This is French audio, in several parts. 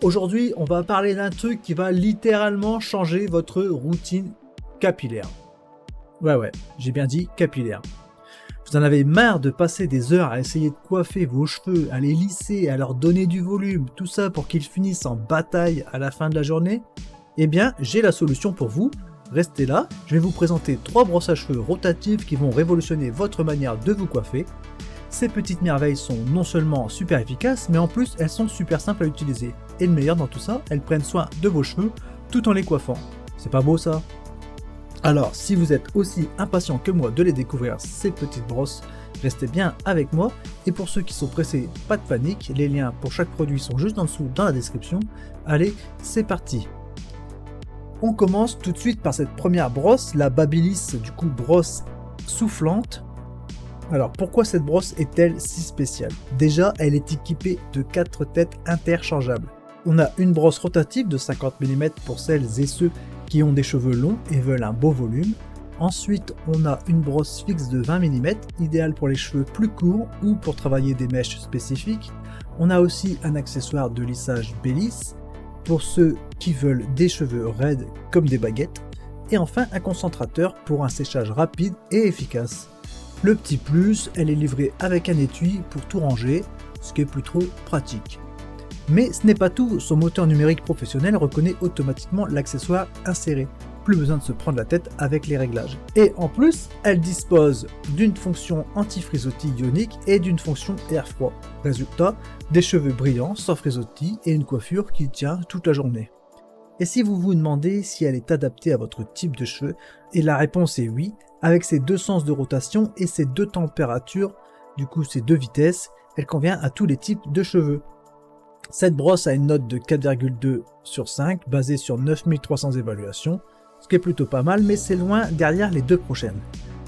Aujourd'hui, on va parler d'un truc qui va littéralement changer votre routine capillaire. Ouais, j'ai bien dit capillaire. Vous en avez marre de passer des heures à essayer de coiffer vos cheveux, à les lisser, à leur donner du volume, tout ça pour qu'ils finissent en bataille à la fin de la journée? Eh bien, j'ai la solution pour vous. Restez là, je vais vous présenter 3 brosses à cheveux rotatives qui vont révolutionner votre manière de vous coiffer. Ces petites merveilles sont non seulement super efficaces, mais en plus elles sont super simples à utiliser. Et le meilleur dans tout ça, elles prennent soin de vos cheveux tout en les coiffant. C'est pas beau ça? Alors, si vous êtes aussi impatient que moi de les découvrir, ces petites brosses, restez bien avec moi. Et pour ceux qui sont pressés, pas de panique, les liens pour chaque produit sont juste en dessous dans la description. Allez, c'est parti! On commence tout de suite par cette première brosse, la Babyliss, du coup brosse soufflante. Alors pourquoi cette brosse est-elle si spéciale? Déjà, elle est équipée de 4 têtes interchangeables. On a une brosse rotative de 50 mm pour celles et ceux qui ont des cheveux longs et veulent un beau volume. Ensuite, on a une brosse fixe de 20 mm, idéale pour les cheveux plus courts ou pour travailler des mèches spécifiques. On a aussi un accessoire de lissage B-Liss pour ceux qui veulent des cheveux raides comme des baguettes. Et enfin, un concentrateur pour un séchage rapide et efficace. Le petit plus, elle est livrée avec un étui pour tout ranger, ce qui est plutôt pratique. Mais ce n'est pas tout, son moteur numérique professionnel reconnaît automatiquement l'accessoire inséré. Plus besoin de se prendre la tête avec les réglages. Et en plus, elle dispose d'une fonction anti-frisottis ionique et d'une fonction air froid. Résultat, des cheveux brillants sans frisottis et une coiffure qui tient toute la journée. Et si vous vous demandez si elle est adaptée à votre type de cheveux, et la réponse est oui, avec ses 2 sens de rotation et ses 2 températures, du coup ses 2 vitesses, elle convient à tous les types de cheveux. Cette brosse a une note de 4,2 sur 5 basée sur 9300 évaluations, ce qui est plutôt pas mal, mais c'est loin derrière les 2 prochaines.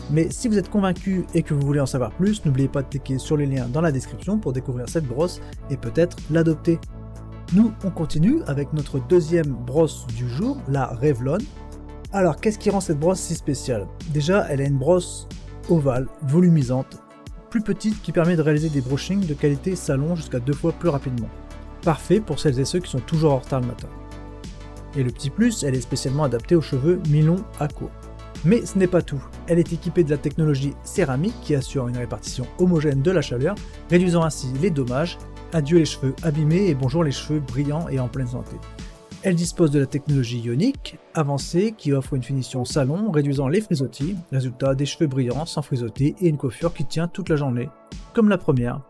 Mais si vous êtes convaincu et que vous voulez en savoir plus, n'oubliez pas de cliquer sur les liens dans la description pour découvrir cette brosse et peut-être l'adopter. Nous, on continue avec notre deuxième brosse du jour, la Revlon. Alors, qu'est-ce qui rend cette brosse si spéciale? Déjà, elle a une brosse ovale, volumisante, plus petite qui permet de réaliser des brushings de qualité salon jusqu'à 2 fois plus rapidement. Parfait pour celles et ceux qui sont toujours en retard le matin. Et le petit plus, elle est spécialement adaptée aux cheveux mi-longs à court. Mais ce n'est pas tout. Elle est équipée de la technologie céramique qui assure une répartition homogène de la chaleur, réduisant ainsi les dommages. Adieu les cheveux abîmés et bonjour les cheveux brillants et en pleine santé. Elle dispose de la technologie ionique avancée qui offre une finition salon réduisant les frisottis, résultat des cheveux brillants sans frisottis et une coiffure qui tient toute la journée, comme la première.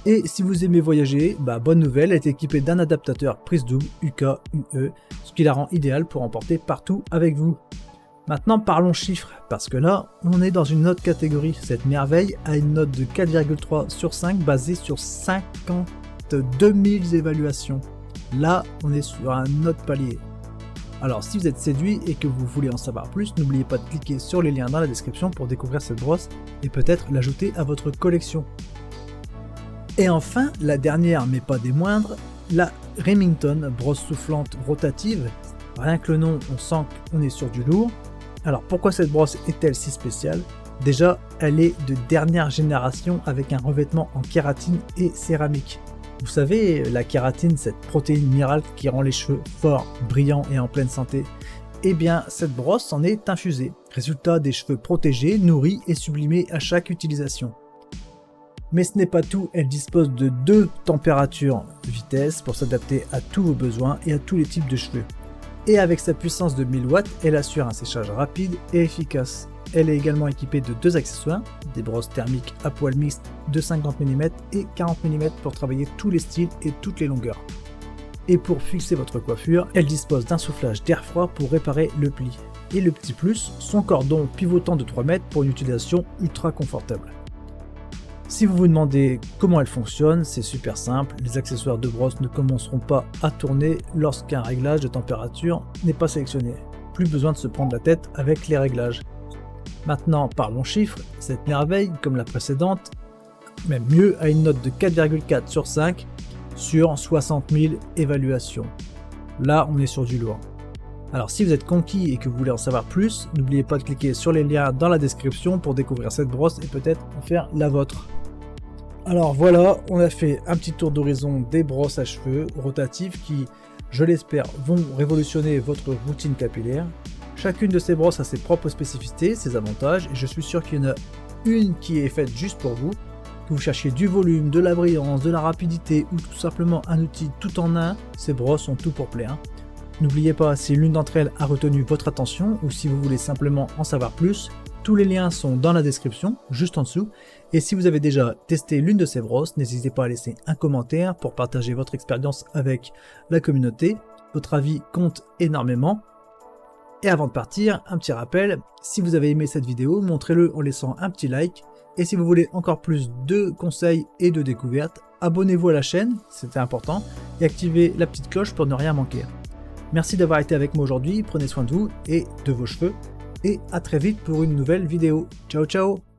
Et si vous aimez voyager, bonne nouvelle, elle est équipée d'un adaptateur prise double UK-UE, ce qui la rend idéale pour emporter partout avec vous. Maintenant parlons chiffres, parce que là, on est dans une autre catégorie. Cette merveille a une note de 4,3 sur 5 basée sur 52 000 évaluations. Là, on est sur un autre palier. Alors si vous êtes séduit et que vous voulez en savoir plus, n'oubliez pas de cliquer sur les liens dans la description pour découvrir cette brosse et peut-être l'ajouter à votre collection. Et enfin, la dernière mais pas des moindres, la Remington brosse soufflante rotative. Rien que le nom, on sent qu'on est sur du lourd. Alors pourquoi cette brosse est-elle si spéciale? Déjà, elle est de dernière génération avec un revêtement en kératine et céramique. Vous savez, la kératine, cette protéine miracle qui rend les cheveux forts, brillants et en pleine santé. Eh bien, cette brosse en est infusée. Résultat, des cheveux protégés, nourris et sublimés à chaque utilisation. Mais ce n'est pas tout, elle dispose de 2 températures vitesse pour s'adapter à tous vos besoins et à tous les types de cheveux. Et avec sa puissance de 1000 watts, elle assure un séchage rapide et efficace. Elle est également équipée de 2 accessoires, des brosses thermiques à poil mixte de 50 mm et 40 mm pour travailler tous les styles et toutes les longueurs. Et pour fixer votre coiffure, elle dispose d'un soufflage d'air froid pour réparer le pli. Et le petit plus, son cordon pivotant de 3 mètres pour une utilisation ultra confortable. Si vous vous demandez comment elle fonctionne, c'est super simple, les accessoires de brosse ne commenceront pas à tourner lorsqu'un réglage de température n'est pas sélectionné. Plus besoin de se prendre la tête avec les réglages. Maintenant parlons chiffres, cette merveille, comme la précédente, même mieux, a une note de 4,4 sur 5 sur 60 000 évaluations. Là on est sur du lourd. Alors si vous êtes conquis et que vous voulez en savoir plus, n'oubliez pas de cliquer sur les liens dans la description pour découvrir cette brosse et peut-être en faire la vôtre. Alors voilà, on a fait un petit tour d'horizon des brosses à cheveux rotatives qui, je l'espère, vont révolutionner votre routine capillaire. Chacune de ces brosses a ses propres spécificités, ses avantages, et je suis sûr qu'il y en a une qui est faite juste pour vous. Que vous cherchiez du volume, de la brillance, de la rapidité ou tout simplement un outil tout en un, ces brosses ont tout pour plaire. N'oubliez pas, si l'une d'entre elles a retenu votre attention ou si vous voulez simplement en savoir plus, tous les liens sont dans la description, juste en dessous. Et si vous avez déjà testé l'une de ces brosses, n'hésitez pas à laisser un commentaire pour partager votre expérience avec la communauté. Votre avis compte énormément. Et avant de partir, un petit rappel, si vous avez aimé cette vidéo, montrez-le en laissant un petit like. Et si vous voulez encore plus de conseils et de découvertes, abonnez-vous à la chaîne, c'est important, et activez la petite cloche pour ne rien manquer. Merci d'avoir été avec moi aujourd'hui, prenez soin de vous et de vos cheveux, et à très vite pour une nouvelle vidéo. Ciao ciao!